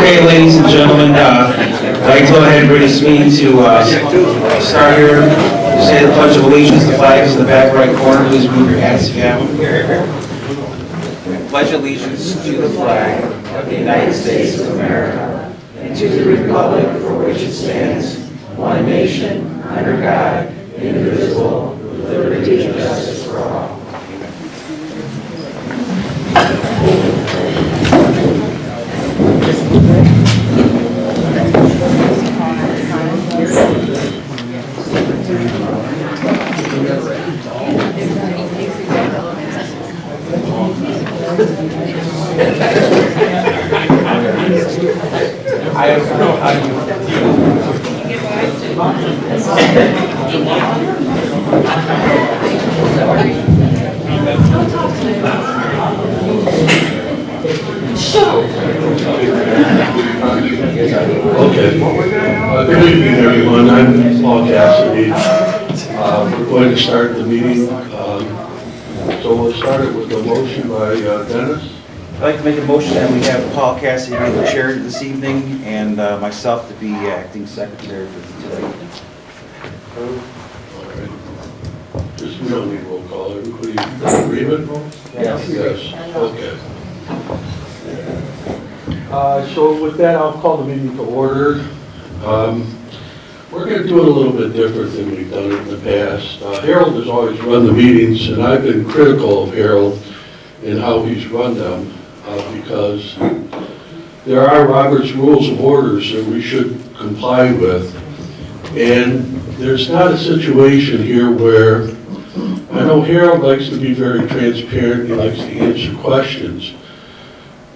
Okay, ladies and gentlemen, I'd like to go ahead and bring this meeting to start here. Say the Pledge of Allegiance. The flag is in the back right corner. Please move your hats if you have them. Pledge allegiance to the flag of the United States of America and to the republic for which it stands, one nation, under God, indivisible, with liberty and justice for all. I don't know how you Okay. Good evening, everyone. I'm Paul Cassidy. We're going to start the meeting. So we'll start it with a motion by Dennis. I'd like to make a motion that we have Paul Cassidy be the chair this evening and myself to be acting secretary for today. All right. Just, we don't need roll call. Everybody in agreement? Yes. Yes. Okay. So with that, I'll call the meeting to order. We're going to do it a little bit different than we've done it in the past. Harold has always run the meetings, and I've been critical of Harold in how he's run them because there are Robert's Rules of Orders that we should comply with. And there's not a situation here where, I know Harold likes to be very transparent, he likes to answer questions,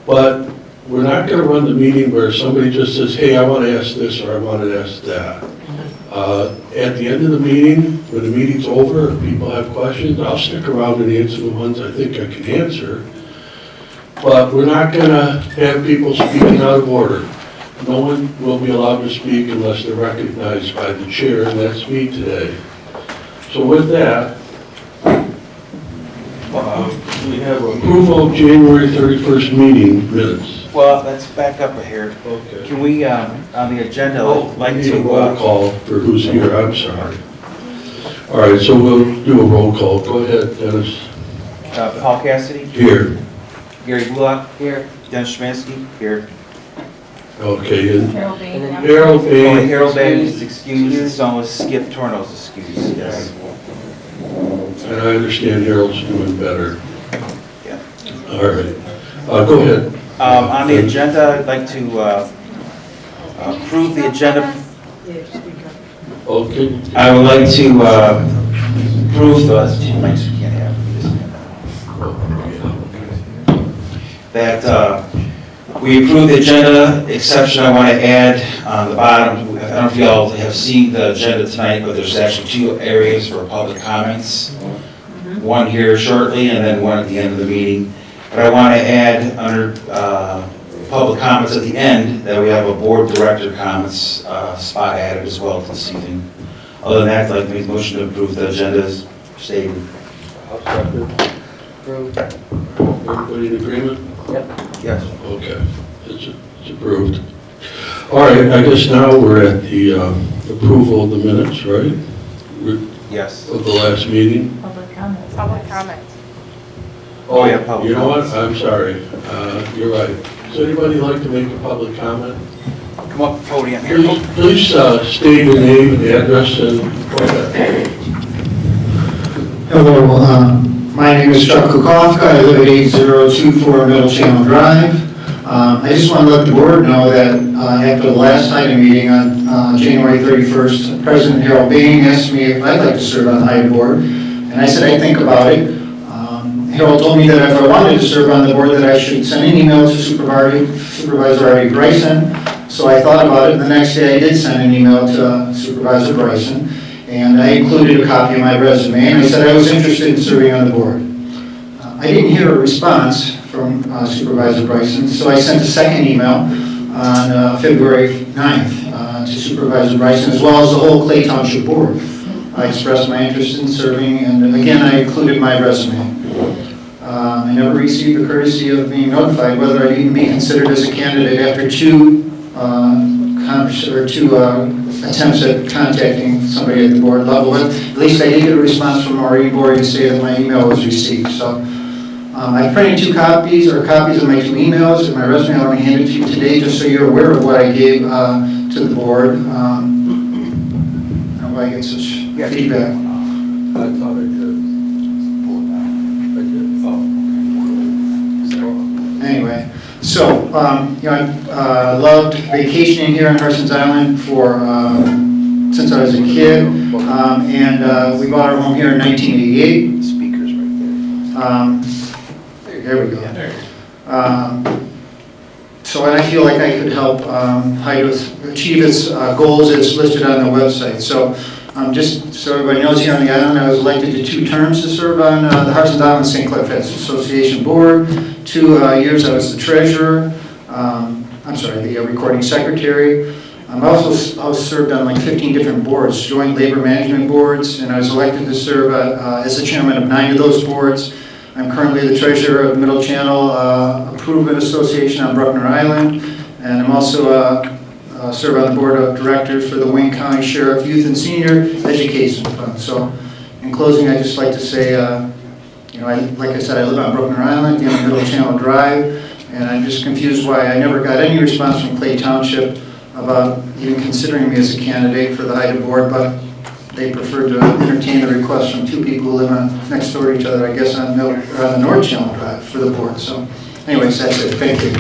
but we're not going to run the meeting where somebody just says, hey, I want to ask this or I want to ask that. At the end of the meeting, when the meeting's over, if people have questions, I'll stick around and answer the ones I think I can answer. But we're not going to have people speaking out of order. No one will be allowed to speak unless they're recognized by the chair, and that's me today. So with that, we have approval of January 31st meeting minutes. Well, let's back up here. Okay. Can we, on the agenda, like need to... a roll call for who's here, I'm sorry. All right, so we'll do a roll call. Go ahead, Dennis. Paul Cassidy? Here. Gary Bullock? Here. Dennis Schmansky? Here. Okay, and Harold Bain. Harold Bain. Harold Bain is excused, so is Skip Torno's excused, yes. And I understand Harold's doing better. Yeah. All right. Go ahead. On the agenda, I'd like to approve the agenda. Okay. I would like to approve that we approve the agenda, exception I want to add on the bottom. I don't know if you all have seen the agenda tonight, but there's actually two areas for public comments. One here shortly and then one at the end of the meeting. But I want to add under public comments at the end that we have a board director comments spot added as well this evening. Other than that, I'd like to make a motion to approve the agenda as stated. I'll second. Everybody in agreement? Yep. Yes. Okay, it's approved. All right, I guess now we're at the approval of the minutes, right? Yes. Of the last meeting. Public comments. Public comments. Oh, yeah, public You know what? comments. I'm sorry. You're right. Does anybody like to make a public comment? Come up to the podium here. Please state your name and address and go ahead. Hello, my name is Chuck Kukofka. I live at 8024 Middle Channel Drive. I just want to let the board know that after the last HITA meeting on January 31st, President Harold Bain asked me if I'd like to serve on the HITA board, and I said I'd think about it. Harold told me that if I wanted to serve on the board that I should send an email to Supervisor Artie Bryson. So I thought about it, and the next day I did send an email to Supervisor Bryson, and I included a copy of my resume, and I said I was interested in serving on the board. I didn't hear a response from Supervisor Bryson, so I sent a second email on February 9th to Supervisor Bryson, as well as the whole Clay Township board. I expressed my interest in serving, and again, I included my resume. never received the courtesy of being notified whether I'd even be considered as a candidate after two attempts at contacting somebody at the board level. But at least I did get a response from Maureen Bory to say that my email was received. So I printed copies of my 2 emails and my resume. I want to hand it to you today just so you're aware of what I gave to the board. How do I get such feedback? I thought I did. Anyway, so, I loved vacationing here on Harsens Island since I was a kid. And we bought our home here in 1988. Speakers right There we go. So, and I feel like I could help HITA achieve its goals as listed on the website. So, just so everybody knows, here on the island, I was elected to 2 terms to serve on the Harsens Island St. Clair Association Board. 2 years I was the treasurer, the recording secretary. I also served on like 15 different boards, joint labor management boards, and I was elected to serve as the chairman of 9 of those boards. I'm currently the treasurer of Middle Channel Improvement Association on Bruckner Island, and I'm also serve on the board of directors for the Wayne County Sheriff Youth and Senior Education Fund. So, in closing, I'd just like to say, like I said, I live on Bruckner Island, in Middle Channel Drive, and I'm just confused why I never got any response from Clay Township about even considering me as a candidate for the HITA board, but they preferred to entertain a request from 2 people who live next door to each other, I guess, on the North Channel Drive for the board. So, anyways, that's it. Thank you.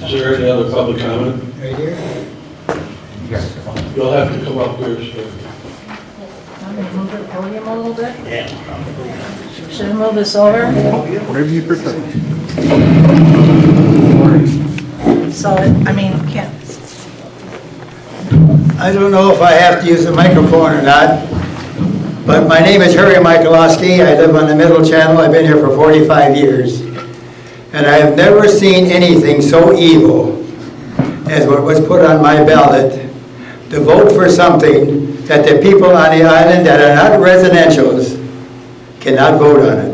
Is there any other public comment? Right here. You'll have to come up here, sir. I'm going to move the podium a little bit. Yeah. Should I move this over? Whatever you prefer. So, can't. I don't know if I have to use the microphone or not, but my name is Harry Michalowski. I live on the Middle Channel. I've been here for 45 years. And I have never seen anything so evil as what was put on my ballot to vote for something that the people on the island that are not residentials cannot vote on it.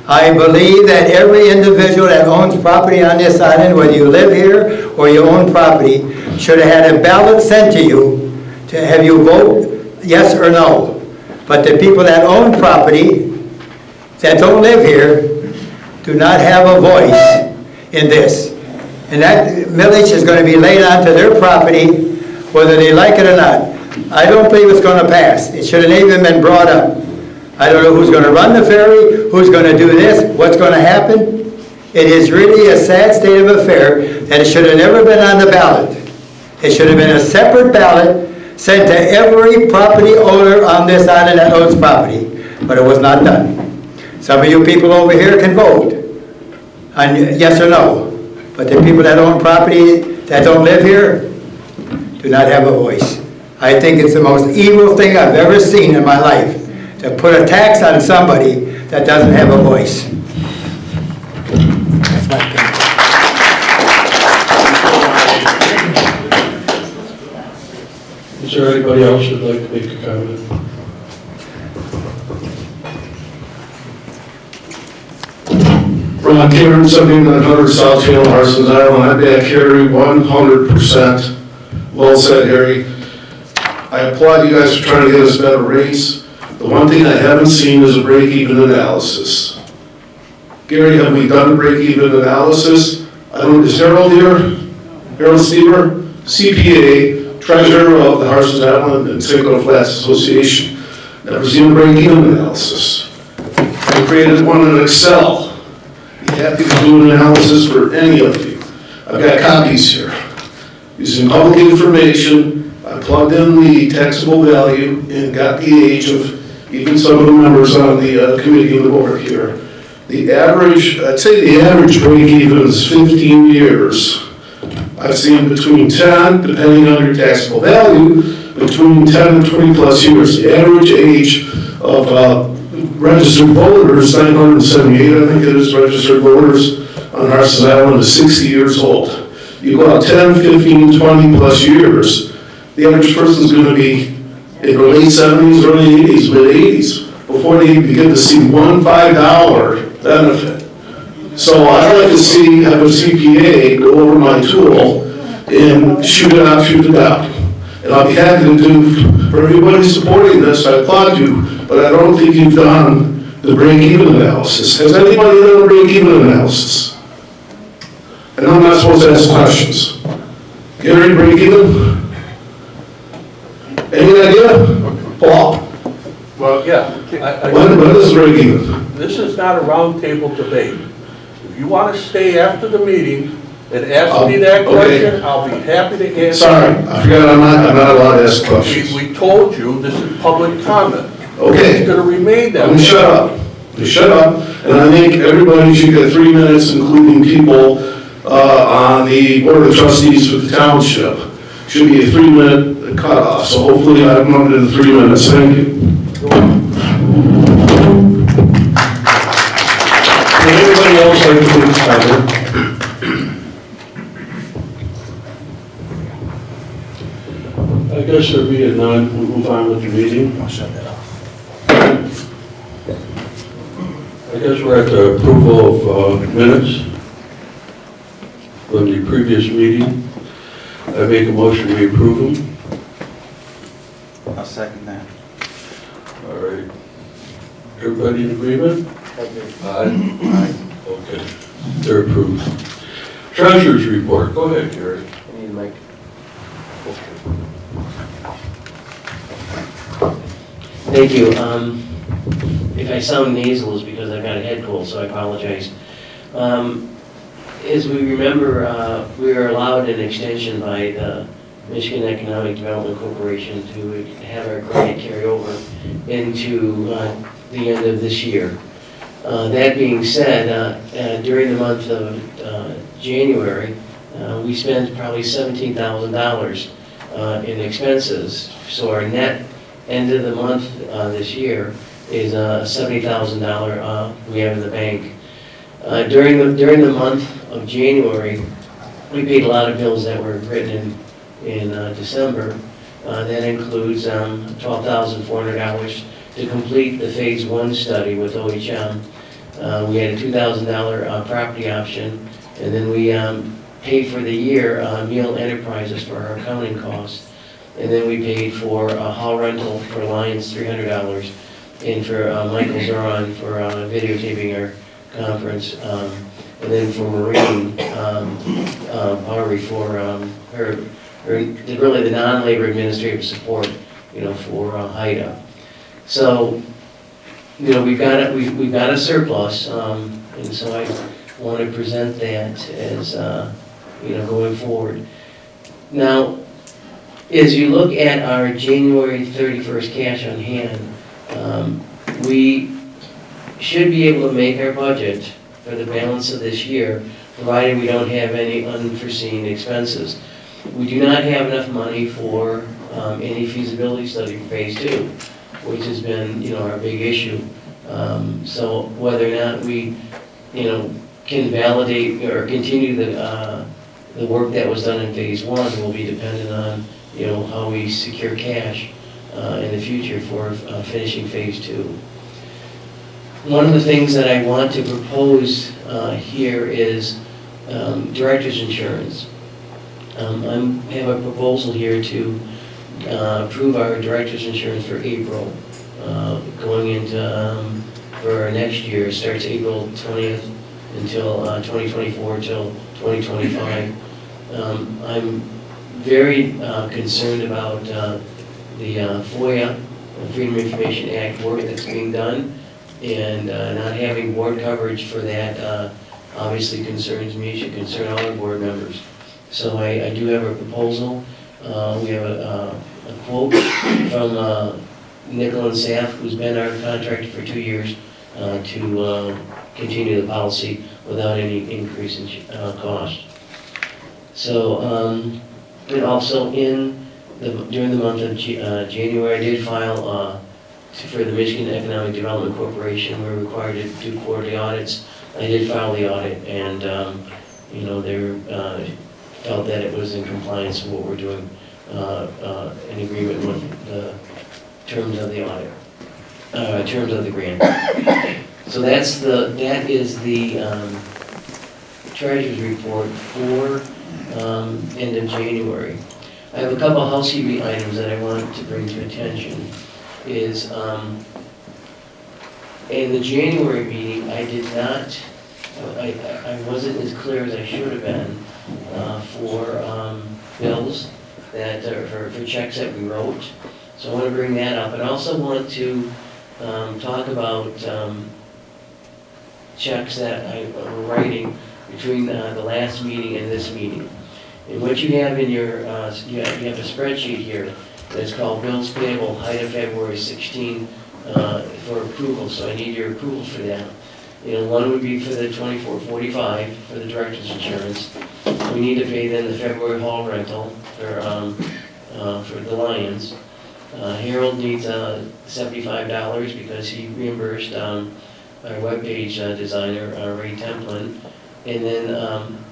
I believe that every individual that owns property on this island, whether you live here or you own property, should have had a ballot sent to you to have you vote yes or no. But the people that own property that don't live here do not have a voice in this. And that millage is going to be laid onto their property whether they like it or not. I don't believe it's going to pass. It shouldn't even been brought up. I don't know who's going to run the ferry, who's going to do this, what's going to happen. It is really a sad state of affair that it should have never been on the ballot. It should have been a separate ballot sent to every property owner on this island that owns property, but it was not done. Some of you people over here can vote on yes or no, but the people that own property that don't live here do not have a voice. I think it's the most evil thing I've ever seen in my life, to put a tax on somebody that doesn't have a voice. That's my opinion. Is there anybody else who'd like to make a comment? Ron Karen, 7900 South Channel, Harsens Island. I back Harry 100%. Well said, Harry. I applaud you guys for trying to get us better rates. The one thing I haven't seen is a break-even analysis. Gary, have we done a break-even analysis? Is Harold here? Harold Stever, CPA, treasurer of the Harsens Island and St. Clair Flats Association. Never seen a break-even analysis. I created one in Excel. Be happy to do an analysis for any of you. I've got copies here. Using public information, I plugged in the taxable value and got the age of even some of the members on the committee and the board here. The average, I'd say the average break even is 15 years. I've seen between 10, depending on your taxable value, between 10 and 20 plus years. The average age of registered voters, 978, I think it is, registered voters on Harsens Island is 60 years old. You go out 10, 15, 20 plus years, The average person's gonna be in their late 70s, early 80s, mid 80s, before they even begin to see one $5 benefit. So I'd like to have a CPA go over my tool and shoot it out, shoot it out. And I'll be happy to do, for everybody supporting this, I applaud you, but I don't think you've done the break-even analysis. Has anybody done a break-even analysis? I know I'm not supposed to ask questions. Gary, break-even? Any idea? Paul? Well, yeah. When is break-even? This is not a roundtable debate. If you want to stay after the meeting and ask me that Okay. question, I'll be happy to answer. Sorry, I forgot I'm not allowed to ask questions. We told you this is public comment. Okay. It's going to remain that Then way. shut up. Just shut up, and I think everybody should get 3 minutes, including people on the Board of Trustees for the township. Should be a 3-minute cutoff, so hopefully I'm under the 3 minutes. Thank you. Would anybody else like to take comment? I guess there being none, we'll move on with the meeting. I'll shut that off. I guess we're at the approval of minutes from the previous meeting. I make a motion we approve them. I'll second that. All right. Everybody in agreement? Aye. Okay, they're approved. Treasurer's report, go ahead, Gary. Thank you. If I sound nasal, it's because I've got a head cold, so I apologize. As we remember, we were allowed an extension by the Michigan Economic Development Corporation to have our grant carry over into the end of this year. That being said, during the month of January, we spent probably $17,000 in expenses. So our net end of the month this year is $70,000 we have in the bank. During the month of January, we paid a lot of bills that were written in December. That includes $12,400 to complete the Phase 1 study with OHM. We had a $2,000 property option, and then we paid for the year Meal Enterprises for our accounting costs. And then we paid for a hall rental for Lions, $300, and for Michael Zoran for videotaping our conference. And then for Maureen Bowery for her really the non-labor administrative support, for HITA. So, we've got a surplus, and so I want to present that as going forward. Now, as you look at our January 31st cash on hand, we should be able to make our budget for the balance of this year, provided we don't have any unforeseen expenses. We do not have enough money for any feasibility study for Phase 2, which has been, our big issue. So whether or not we, can validate or continue the work that was done in Phase 1 will be dependent on, how we secure cash in the future for finishing Phase 2. One of the things that I want to propose here is director's insurance. I have a proposal here to approve our director's insurance for April, going into for next year. It starts April 20th until 2024 till 2025. I'm very concerned about the FOIA, Freedom of Information Act work that's being done, and not having board coverage for that obviously concerns me. It should concern all our board members. So I do have a proposal. We have a quote from Nickel and Saff, who's been our contractor for 2 years, to continue the policy without any increase in cost. So, and also during the month of January, I did file for the Michigan Economic Development Corporation. We're required to do quarterly audits. I did file the audit, and they felt that it was in compliance with what we're doing in agreement with the terms of the audit, terms of the grant. So that is the treasurer's report for end of January. I have a couple of housekeeping items that I want to bring to attention. Is in the January meeting, I did not, I wasn't as clear as I should have been for bills that, for checks that we wrote. So I want to bring that up. And I also want to talk about checks that I am writing between the last meeting and this meeting. And what you have in your, you have a spreadsheet here that's called Bills Payable, HITA February 16 for approval, so I need your approval for that. You know, one would be for the 2445 for the director's insurance. We need to pay then the February hall rental for the Lions. Harold needs $75 because he reimbursed our webpage designer, Ray Templin. And then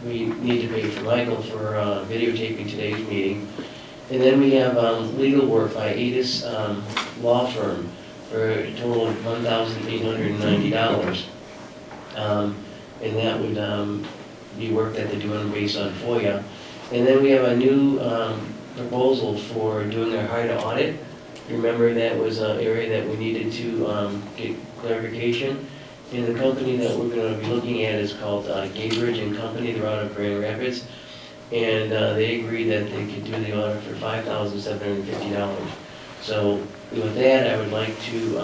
we need to pay for Michael for videotaping today's meeting. And then we have legal work by HITA's law firm for a total of $1,890. And that would be work that they're doing based on FOIA. And then we have a new proposal for doing our HITA audit. Remember, that was an area that we needed to get clarification. And the company that we're going to be looking at is called Gaybridge and Company. They're out of Grand Rapids. And they agreed that they could do the audit for $5,750. So with that, I would like to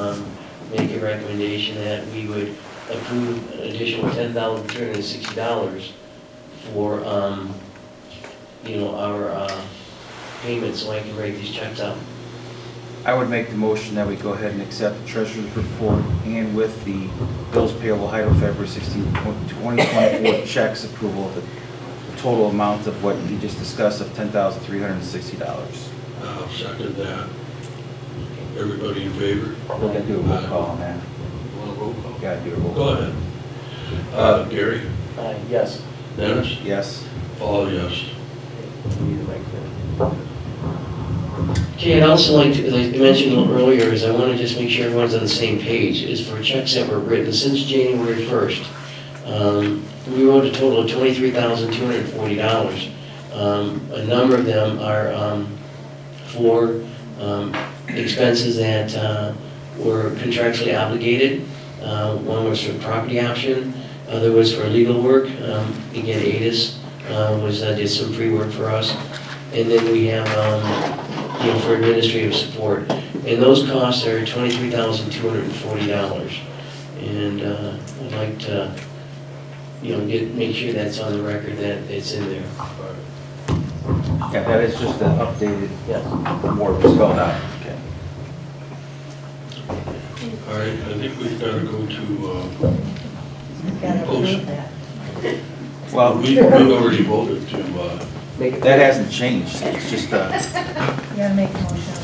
make a recommendation that we would approve an additional $10,360 for our payments, so I can write these checks out. I would make the motion that we go ahead and accept the treasurer's report and with the bills payable HITA February 16, 2024 checks approval of the total amount of what you just discussed of $10,360. I'll second that. Everybody in favor? We're going to do a roll call on that. You want a roll call? Got to do a roll Go call. ahead. Gary? Yes. Dennis? Yes. Paul, yes. Okay, I'd also like to, as I mentioned a little earlier, is I want to just make sure everyone's on the same page, is for checks that were written since January 1st. We wrote a total of $23,240. A number of them are for expenses that were contractually obligated. One was for property option, other was for legal work. Again, ADIS did some pre-work for us. And then we have for administrative support. And those costs are $23,240. And I'd like to make sure that's on the record that it's in there. Yeah, that is just an updated, Yes. more spelled out. Okay. All right, I think we've got to go to, You've got to approve that. Well, we already voted to, that hasn't changed. It's just, You got to make a motion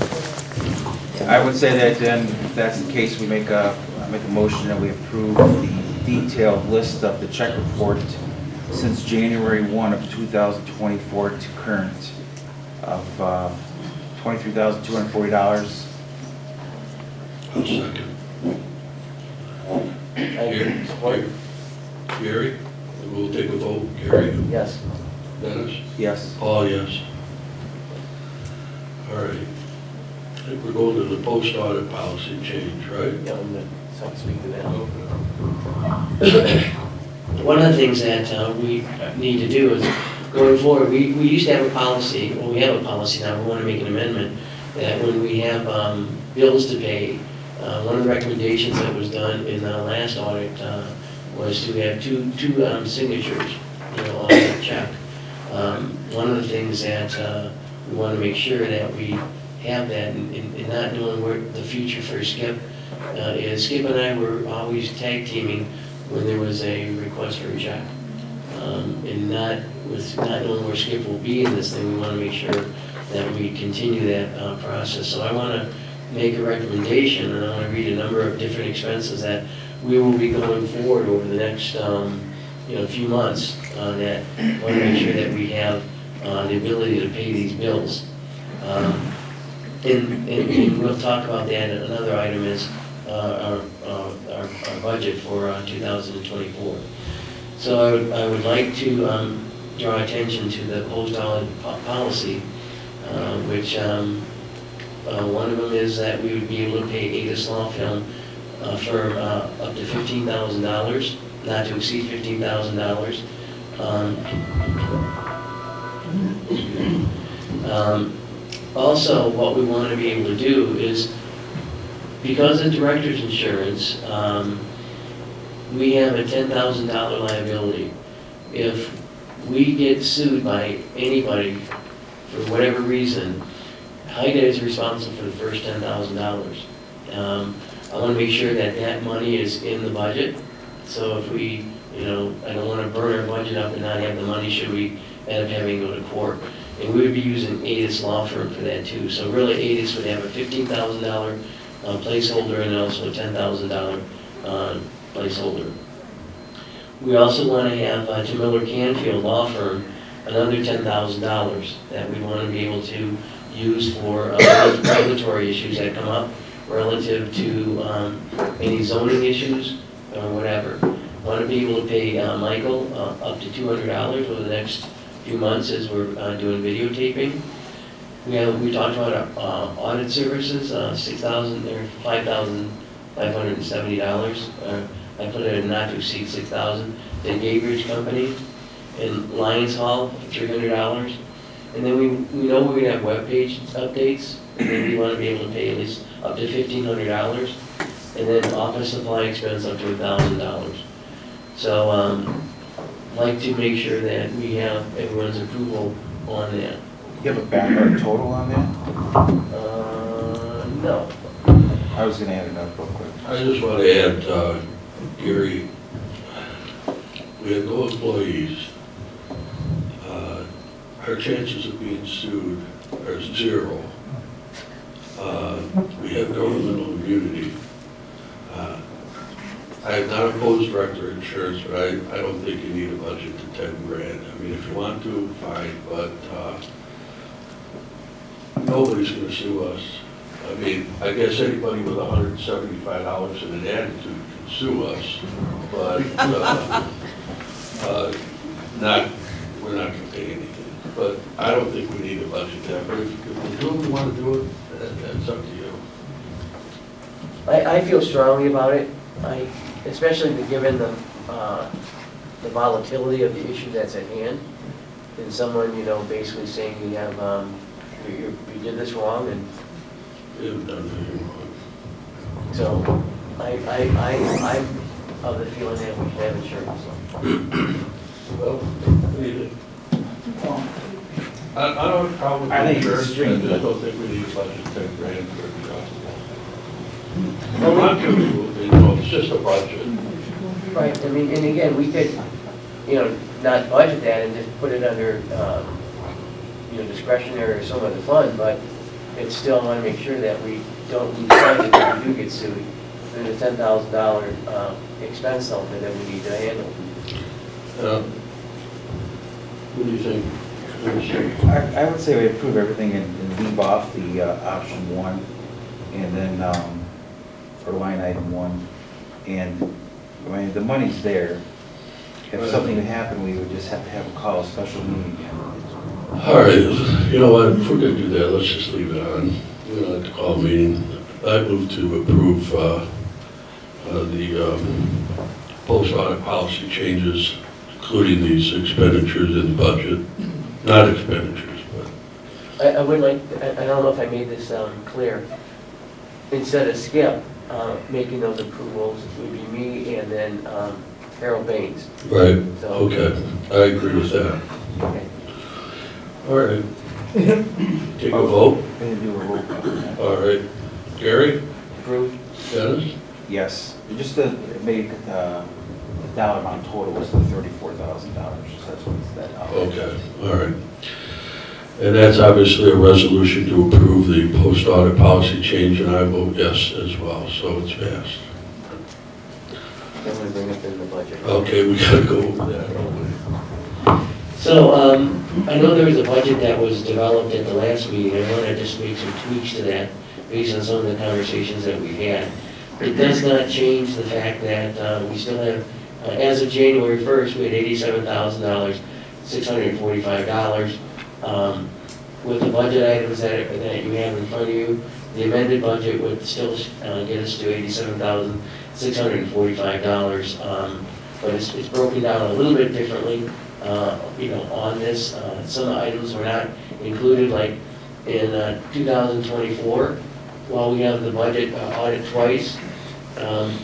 for I would say that then, if that's the case, we make a motion that we approve the detailed list of the check report since January 1 of 2024 to current of $23,240. I'll second. Gary? We'll take a vote. Gary? Yes. Dennis? Yes. Paul, yes. All right. I think we're going to the post-audit policy change, right? Yeah, I'm going to speak to that. Okay. One of the things that we need to do is, going forward, we used to have a policy, well, we have a policy now, we want to make an amendment, that when we have bills to pay, one of the recommendations that was done in the last audit was to have two signatures, on the check. One of the things that we want to make sure that we have that, and not knowing where the future for Skip is, Skip and I were always tag teaming when there was a request for a check. And not knowing where Skip will be in this thing, we want to make sure that we continue that process. So I want to make a recommendation, and I want to read a number of different expenses that we will be going forward over the next few months that want to make sure that we have the ability to pay these bills. And we'll talk about that. Another item is our budget for 2024. So I would like to draw attention to the post audit policy, which one of them is that we would be able to pay HITA law firm up to $15,000, not to exceed $15,000. Also, what we want to be able to do is, because of director's insurance, we have a $10,000 liability. If we get sued by anybody for whatever reason, HITA is responsible for the first $10,000. I want to make sure that that money is in the budget. So if we, I don't want to burn our budget up and not have the money should we end up having to go to court. And we would be using HITA's law firm for that too. So really HITA's would have a $15,000 placeholder and also a $10,000 placeholder. We also want to have to Miller Canfield law firm another $10,000 that we want to be able to use for regulatory issues that come up relative to any zoning issues or whatever. I want to be able to pay Michael up to $200 over the next few months as we're doing videotaping. We talked about audit services, $6,000 or $5,570. I put it at not to exceed $6,000. The Gaybridge Company in Lions Hall for $300. And then we know we're gonna have webpage updates, and then we want to be able to pay at least up to $1,500. And then office supply expense up to $1,000. So I'd like to make sure that we have everyone's approval on that. You have a backup total on that? No. I was gonna add it up real quick. I just want to add, Gary, we have no employees. Our chances of being sued are 0. We have governmental immunity. I have not opposed director insurance, but I don't think you need a budget to 10 grand. I mean, if you want to, fine, but nobody's going to sue us. I mean, I guess anybody with $175 in an attitude can sue us, but we're not going to pay anything. But I don't think we need a budget that, but if you really want to do it, that's up to you. I feel strongly about it. Especially given the volatility of the issue that's at hand, and someone, basically saying we have, you did this wrong, and We haven't done anything wrong. so I'm of the feeling that we should have insurance. Well, we need it. I don't have a problem I with think it's insurance, I just don't think we need a budget of 10 grand for the job. Well, not to, it's just a budget. Right, I mean, and again, we could, not budget that and just put it under, discretionary or some other fund, but it's still want to make sure that we don't lose funding if we do get sued. There's a $10,000 expense something that we need to handle. What do you think? I would say we approve everything and leave off the option 1, and then, or line item 1, and, the money's there. If something would happen, we would just have to have a call, a special meeting. All right, you know what, if we're gonna do that, let's just leave it on. We don't have to call a meeting. I move to approve the post-audit policy changes, including these expenditures in the budget. Not expenditures, but... I would like, I don't know if I made this clear. Instead of Skip making those approvals, it would be me and then Harold Baines. Right, So- okay, I agree with that. Okay. All right. Take a vote. And do a roll call. All right. Gary? Approved? Dennis? Yes, just to make the dollar amount total was the $34,000, that's what's that. Okay, all right. And that's obviously a resolution to approve the post-audit policy change, and I vote yes as well, so it's passed. Then we bring up in the budget. Okay, we gotta go over that. So, I know there was a budget that was developed at the last meeting. I want to just make some tweaks to that based on some of the conversations that we had. It does not change the fact that we still have, as of January 1st, we had $87,000, $645. With the budget items that you have in front of you, the amended budget would still get us to $87,645. But it's broken down a little bit differently, on this. Some items were not included, like in 2024. While we have the budget audit twice,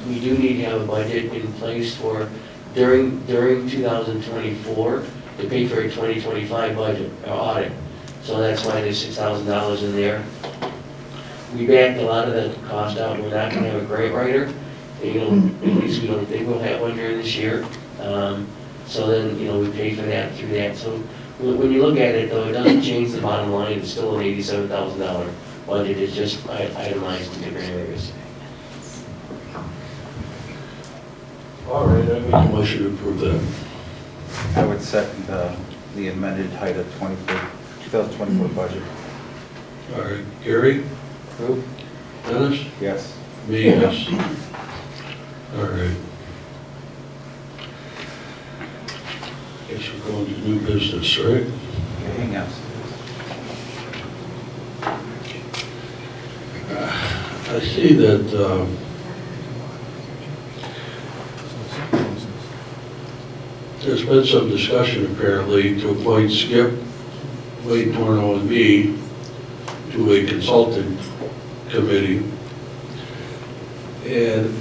we do need to have a budget in place for during 2024 to pay for a 2025 budget audit. So that's why there's $6,000 in there. We backed a lot of the cost out. We're not going to have a grant writer. At least we don't think we'll have one during this year. So then, we pay for that through that. So when you look at it, though, it doesn't change the bottom line. It's still an $87,000 budget. It's just itemized in different areas. All right, I make a motion to approve that. I would second the amended HITA 2024 budget. All right, Gary? Approve? Dennis? Yes. Me, yes. All right. Guess we're going to new business, right? Anything else? I see that there's been some discussion apparently to appoint Skip, Wade Torno, and me to a consulting committee. And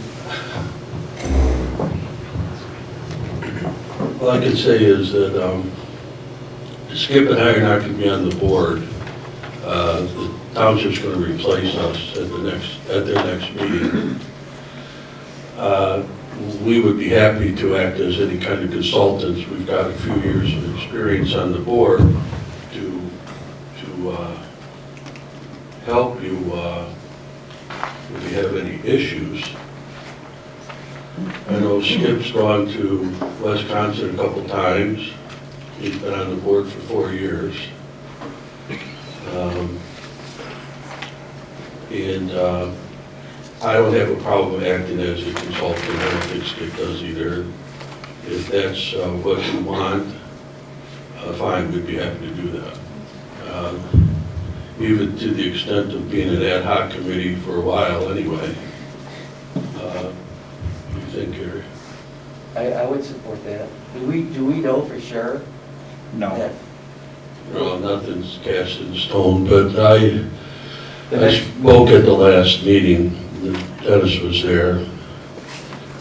all I can say is that Skip and I are not going to be on the board. The township's going to replace us at their next meeting. We would be happy to act as any kind of consultants. We've got a few years of experience on the board to help you if you have any issues. I know Skip's gone to Wisconsin a couple times. He's been on the board for 4 years. I don't have a problem acting as a consultant. I don't think Skip does either. If that's what you want, fine, we'd be happy to do that. Even to the extent of being an ad hoc committee for a while anyway. What do you think, Gary? I would support that. Do we know for sure? No. that- Well, nothing's cast in stone, but I spoke at the last meeting. Dennis was there.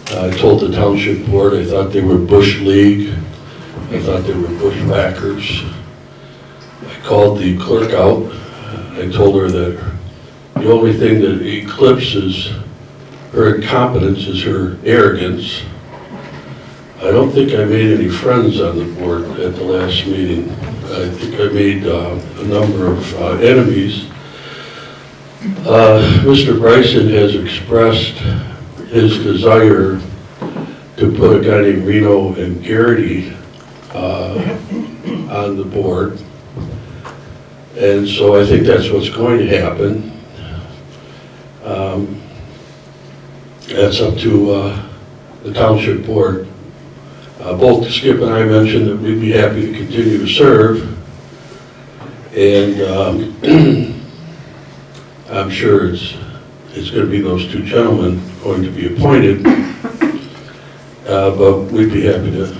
I told the township board I thought they were Bush League. I thought they were bushwhackers. I called the clerk out. I told her that the only thing that eclipses her incompetence is her arrogance. I don't think I made any friends on the board at the last meeting. I think I made a number of enemies. Mr. Bryson has expressed his desire to put a guy named Reno and Garrity on the board. And so I think that's what's going to happen. That's up to the township board. Both Skip and I mentioned that we'd be happy to continue to serve. And I'm sure it's going to be those two gentlemen going to be appointed. But we'd be happy to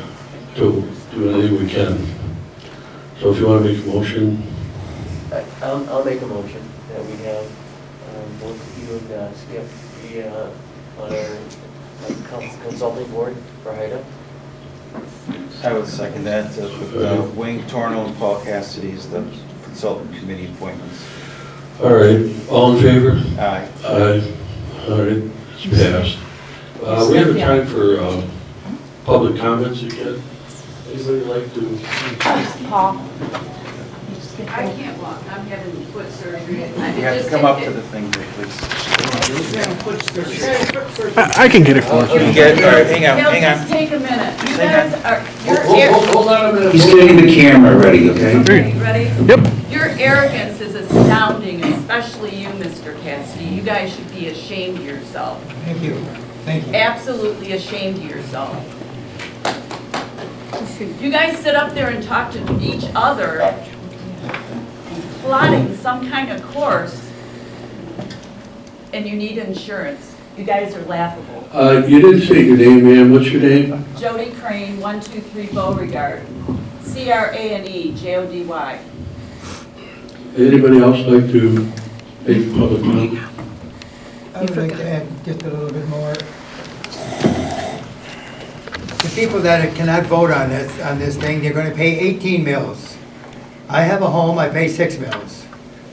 do anything we can. So if you want to make a motion. I'll make a motion that we have both you and Skip be on our consulting board for HITA. I would second that, with Wayne Torno and Paul Cassidy as the consultant committee appointments. All right, all in favor? Aye. Aye. All right, it's passed. We have time for public comments again. Anybody like to? Paul. I can't walk, I'm having foot surgery. You have to come up to the thing, please. I can get it for You you. can get it, all right, hang on, Now, hang on. just take a minute. You hang guys are, Hold on a minute. He's getting the camera ready, okay? okay, ready? Yep. Your arrogance is astounding, especially you, Mr. Cassidy. You guys should be ashamed of yourself. Thank you. Thank you. Absolutely ashamed of yourself. You guys sit up there and talk to each other, plotting some kind of course, and you need insurance. You guys are laughable. You didn't say your name, ma'am. What's your name? Jody Crane, 123 Beauregard, Crane, Jody. Anybody else like to make public comment? I would like to add just a little bit more. The people that cannot vote on this thing, they're gonna pay 18 mills. I have a home, I pay 6 mills.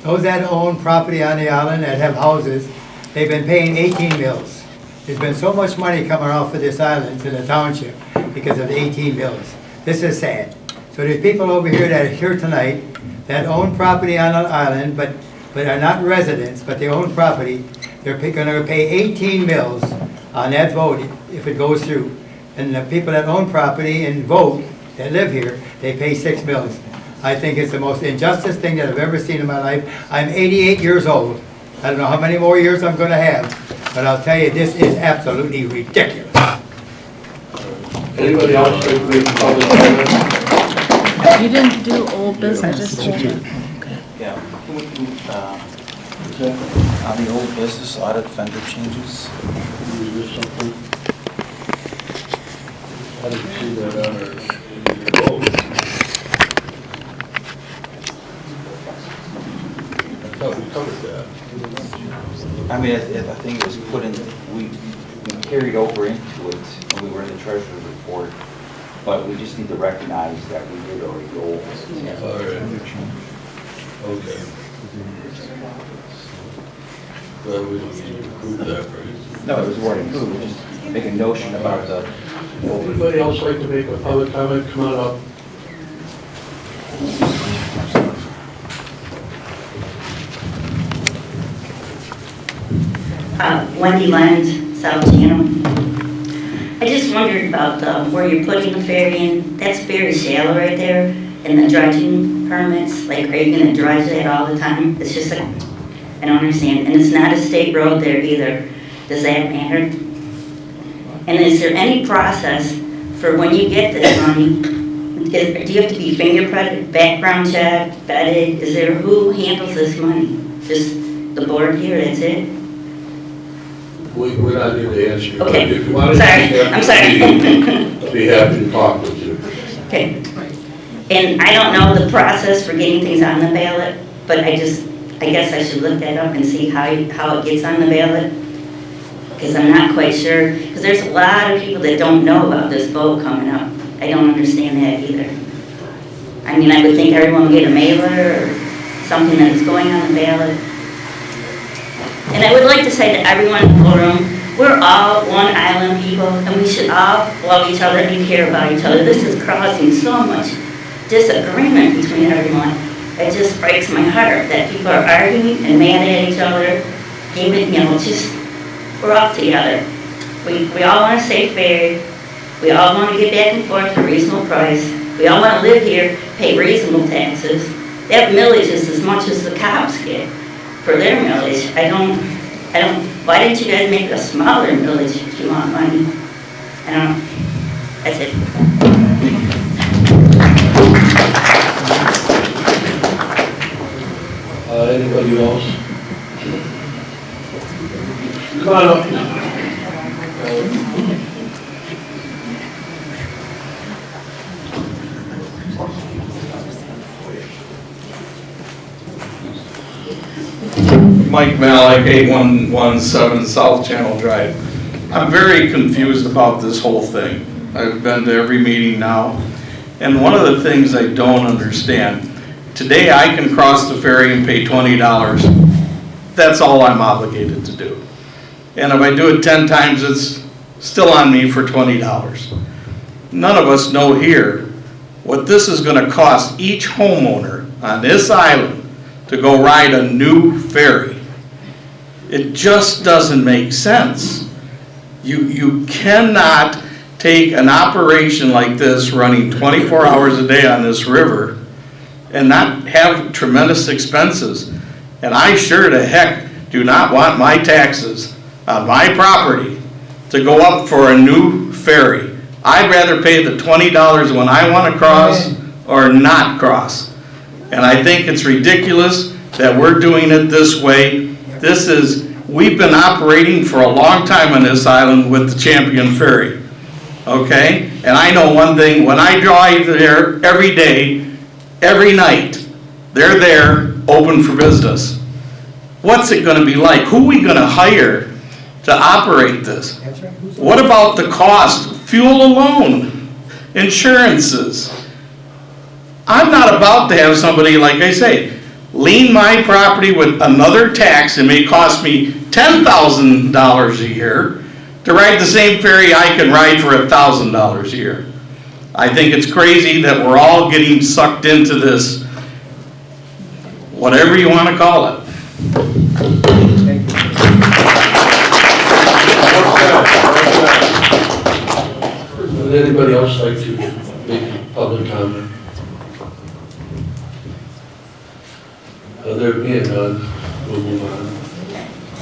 Those that own property on the island that have houses, they've been paying 18 mills. There's been so much money coming off of this island to the township because of the 18 mills. This is sad. So there's people over here that are here tonight that own property on the island, but are not residents, but they own property. They're gonna pay 18 mills on that vote if it goes through. And the people that own property and vote, that live here, they pay 6 mills. I think it's the most injustice thing that I've ever seen in my life. I'm 88 years old. I don't know how many more years I'm gonna have, but I'll tell you, this is absolutely ridiculous. Anybody else like to make public comment? You didn't do old business. Yeah. On the old business audit vendor changes. Is there something? I didn't see that on our, I thought we covered that. I mean, I think it was put in, we carried over into it when we were in the treasurer's report, but we just need to recognize that we did already go over it. All right. Okay. Well, we don't need to approve that, right? No, it was already approved, we just make a notion about the. Anybody else like to make a public comment? Come on up. Wendy Land, South Channel. I just wondered about where you're putting the ferry in. That's very shallow right there. And the dredging permits, like, are you gonna dredge that all the time? It's just like, I don't understand. And it's not a state road there either. Does that matter? And is there any process for when you get this money? Do you have to be fingerprinted, background checked, vetted? Is there, who handles this money? Just the board here, that's it? We're not here to answer you. but Okay. If you want to. Sorry, I'm sorry. I'll be happy to talk with you. Okay. And I don't know the process for getting things on the ballot, but I guess I should look that up and see how it gets on the ballot. Because I'm not quite sure, because there's a lot of people that don't know about this vote coming up. I don't understand that either. I mean, I would think everyone would get a mailer or something that is going on the ballot. And I would like to say to everyone in the room, we're all one island people, and we should all love each other and care about each other. This is causing so much disagreement between everyone. It just breaks my heart that people are arguing and mad at each other. We're all together. We all want to stay fair. We all want to get back and forth at a reasonable price. We all want to live here, pay reasonable taxes. That millage is as much as the cops get for their millage. Why didn't you guys make it a smaller millage if you want money? I don't know. That's it. Anybody else? Come on up. Mike Malik, 8117 South Channel Drive. I'm very confused about this whole thing. I've been to every meeting now, and one of the things I don't understand, today I can cross the ferry and pay $20. That's all I'm obligated to do. And if I do it 10 times, it's still on me for $20. None of us know here what this is going to cost each homeowner on this island to go ride a new ferry. It just doesn't make sense. You cannot take an operation like this running 24 hours a day on this river and not have tremendous expenses. And I sure to heck do not want my taxes on my property to go up for a new ferry. I'd rather pay the $20 when I want to cross or not cross. And I think it's ridiculous that we're doing it this way. We've been operating for a long time on this island with the Champion Ferry, okay? And I know one thing, when I drive there every day, every night, they're there, open for business. What's it gonna be like? Who are we gonna hire to operate this? What about the cost? Fuel alone, insurances. I'm not about to have somebody, like I say, lien my property with another tax. It may cost me $10,000 a year to ride the same ferry I can ride for $1,000 a year. I think it's crazy that we're all getting sucked into this, whatever you want to call it. Would anybody else like to make public comment? There being none, we'll move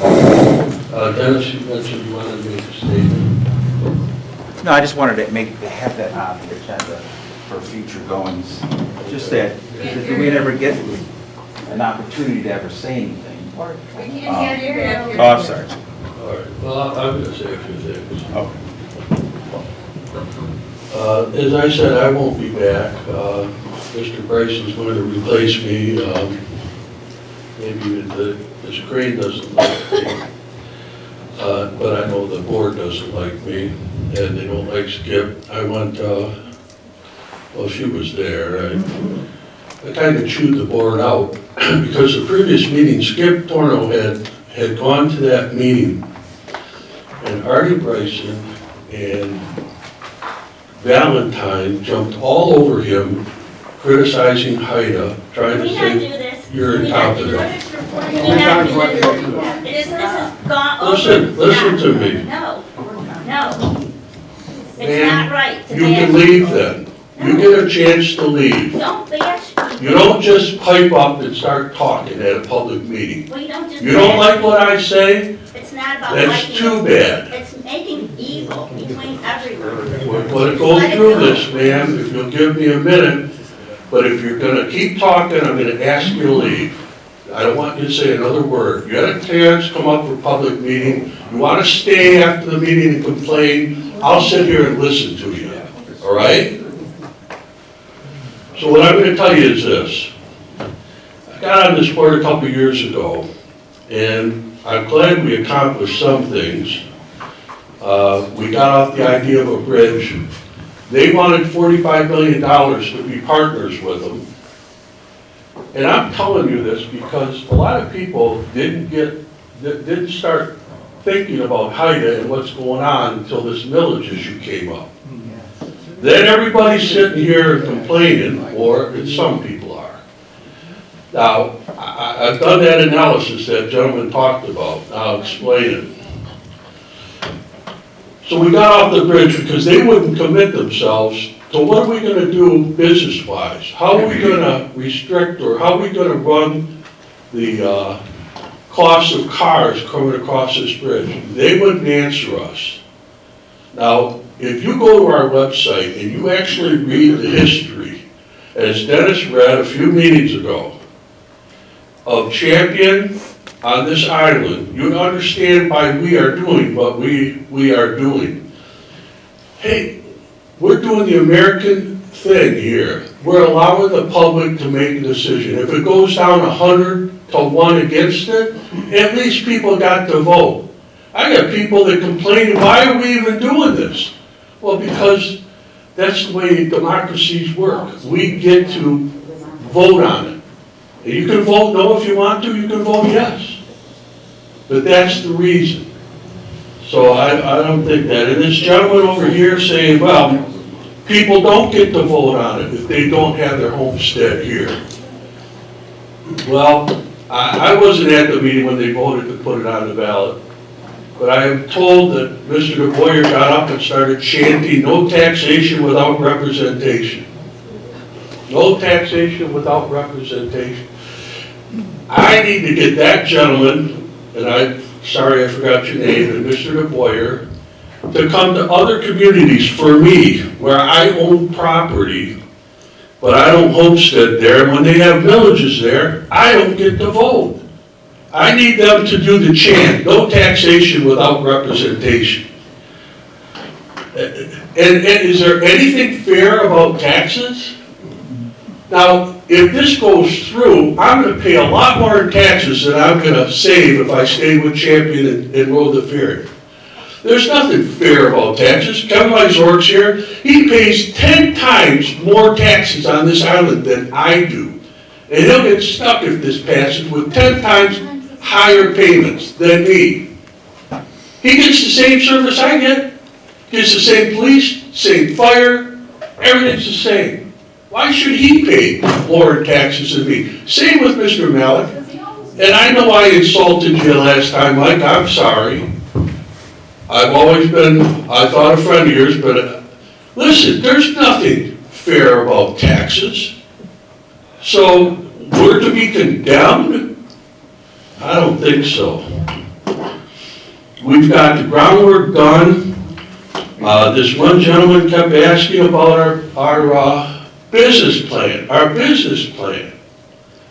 on. Dennis, you mentioned you wanted to make a statement. No, I just wanted to have that on the agenda for future goings. Just that, do we ever get an opportunity to ever say anything? We can't hear you. Oh, I'm sorry. All right, well, I'm going to say a few things. Okay. As I said, I won't be back. Mr. Bryson's going to replace me. Maybe the screen doesn't like me, but I know the board doesn't like me, and they don't like Skip. I went, well, she was there. I kind of chewed the board out because the previous meeting, Skip Torno had gone to that meeting, and Artie Bryson and Valentine jumped all over him, criticizing HITA, trying to say you're incompetent. Listen to me. No, it's Ma'am, not right to you can leave then. You get a chance to leave. Don't bash me. You don't just pipe up and start talking at a public meeting. Well, you don't just. You don't like what I say? It's not about That's liking. too bad. It's making evil between everyone. We're going to go through this, ma'am, if you'll give me a minute. But if you're going to keep talking, I'm going to ask you to leave. I don't want you to say another word. You had a chance to come up for a public meeting. You want to stay after the meeting and complain, I'll sit here and listen to you, all right? So what I'm going to tell you is this. I got on this board a couple years ago, and I'm glad we accomplished some things. We got off the idea of a bridge. They wanted $45 million to be partners with them. And I'm telling you this because a lot of people didn't start thinking about HITA and what's going on until this millage issue came up. Then everybody's sitting here complaining, or some people are. Now, I've done that analysis that gentleman talked about. I'll explain it. So we got off the bridge because they wouldn't commit themselves to what are we going to do business-wise? How are we going to restrict, or how are we going to run the cost of cars coming across this bridge? They wouldn't answer us. Now, if you go to our website and you actually read the history, as Dennis read a few meetings ago, of Champion on this island, you understand why we are doing what we are doing. Hey, we're doing the American thing here. We're allowing the public to make a decision. If it goes down 100 to 1 against it, at least people got to vote. I got people that complain, why are we even doing this? Well, because that's the way democracies work. We get to vote on it. And you can vote no if you want to, you can vote yes. But that's the reason. So I don't think that. And this gentleman over here saying, well, people don't get to vote on it if they don't have their homestead here. Well, I wasn't at the meeting when they voted to put it on the ballot, but I am told that Mr. DeBoyer got up and started chanting, "No taxation without representation." No taxation without representation. I need to get that gentleman, and I'm sorry I forgot your name, and Mr. DeBoyer, to come to other communities for me, where I own property, but I don't homestead there, and when they have villages there, I don't get to vote. I need them to do the chant, "No taxation without representation." And is there anything fair about taxes? Now, if this goes through, I'm gonna pay a lot more in taxes than I'm gonna save if I stay with Champion and row the ferry. There's nothing fair about taxes. Kevin Lysork's here, he pays 10 times more taxes on this island than I do. And he'll get stuck if this passes with 10 times higher payments than me. He gets the same service I get, gets the same police, same fire, everything's the same. Why should he pay more in taxes than me? Same with Mr. Malik. And I know I insulted you last time, Mike, I'm sorry. I've always been, I thought, a friend of yours, but listen, there's nothing fair about taxes. So we're to be condemned? I don't think so. We've got the groundwork done. This one gentleman kept asking about our business plan, our business plan.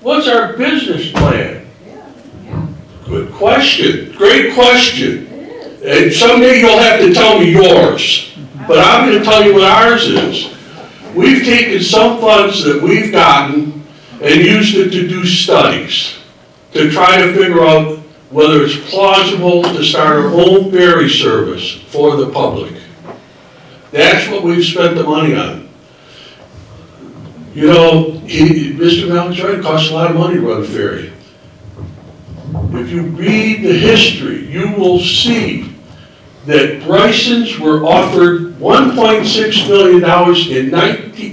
What's our business plan? Good question, great question. And someday you'll have to tell me yours, but I'm gonna tell you what ours is. We've taken some funds that we've gotten and used it to do studies, to try to figure out whether it's plausible to start our own ferry service for the public. That's what we've spent the money on. You know, Mr. Malik's right, it costs a lot of money to run a ferry. If you read the history, you will see that Brysons were offered $1.6 million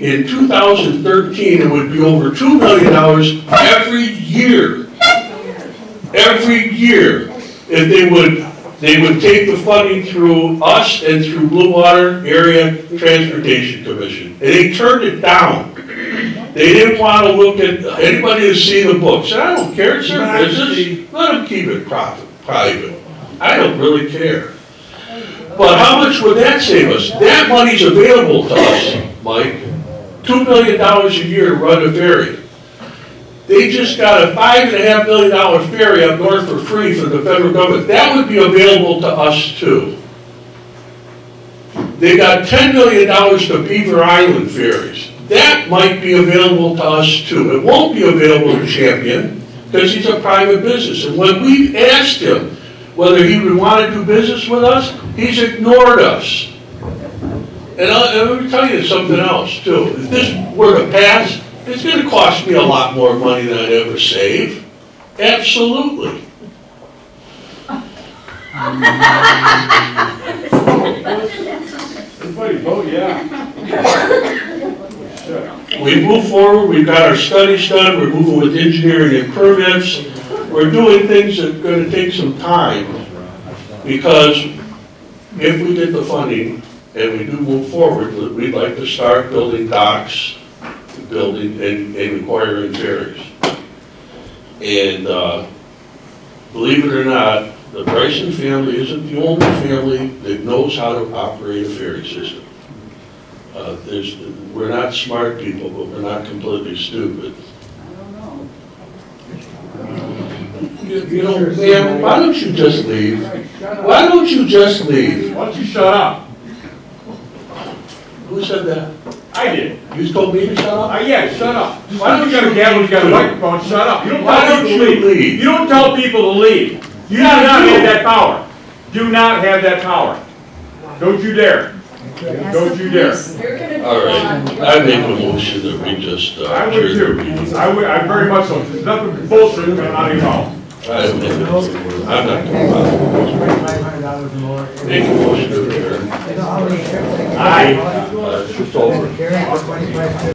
in 2013, and would be over $2 million every year. Every year, if they would take the funding through us and through Blue Water Area Transportation Commission. And they turned it down. They didn't want to look at anybody to see the books. I don't care, it's their business. Let them keep it private. I don't really care. But how much would that save us? That money's available to us, Mike. $2 million a year to run a ferry. They just got a $5.5 million ferry up north for free from the federal government. That would be available to us too. They got $10 million to Beaver Island ferries. That might be available to us too. It won't be available to Champion because he's a private business. And when we asked him whether he would want to do business with us, he's ignored us. And let me tell you something else too. If this were to pass, it's going to cost me a lot more money than I'd ever save. Absolutely. Everybody vote yeah. We move forward, we've got our studies done, we're moving with engineering and permits. We're doing things that are going to take some time, because if we get the funding and we do move forward, we'd like to start building docks, building and acquiring ferries. And believe it or not, the Bryson family isn't the only family that knows how to operate a ferry system. We're not smart people, but we're not completely stupid. You know, ma'am, why don't you just leave? Why don't you just leave? Why don't you shut up? Who said that? I did. You told me to shut up? Yeah, shut up. Why don't you got a gavel, you got a microphone, shut up. You don't Why tell don't people to you leave? You don't tell people to leave. You do not have that power. Do not have that power. Don't you dare. Don't you dare. All right, I make a motion that we just I would adjourn the too. meeting. I very much so. There's nothing bullshit coming out of your mouth. I'm not going to bother. Make a motion to adjourn. Aye. It's over.